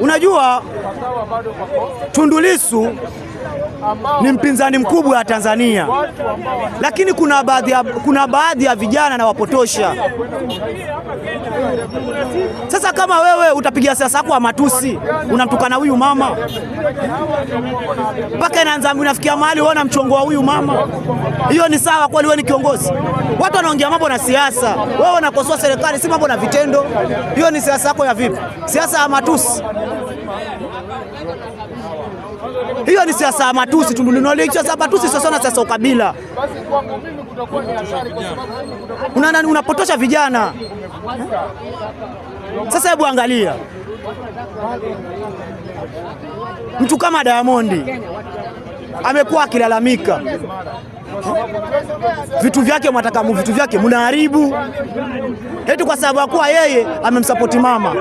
Unajua Tundu Lissu ni mpinzani mkubwa wa Tanzania, lakini kuna baadhi ya vijana na wapotosha. Sasa kama wewe utapigia siasa yako wa matusi, unamtukana huyu mama mpaka inafikia mahali uona mchongo wa huyu mama, hiyo ni sawa kweli? Wewe ni kiongozi, watu wanaongea mambo na siasa, wewe unakosoa serikali, si mambo na vitendo. Hiyo ni siasa yako ya vipi? Siasa ya matusi. Hiyo ni siasa ya matusi. Siasa matusi sasa na siasa ukabila. Unapotosha vijana. Sasa hebu angalia mtu kama Diamond amekuwa akilalamika vitu vyake mnaharibu eti kwa sababu kwa yeye amemsapoti mama.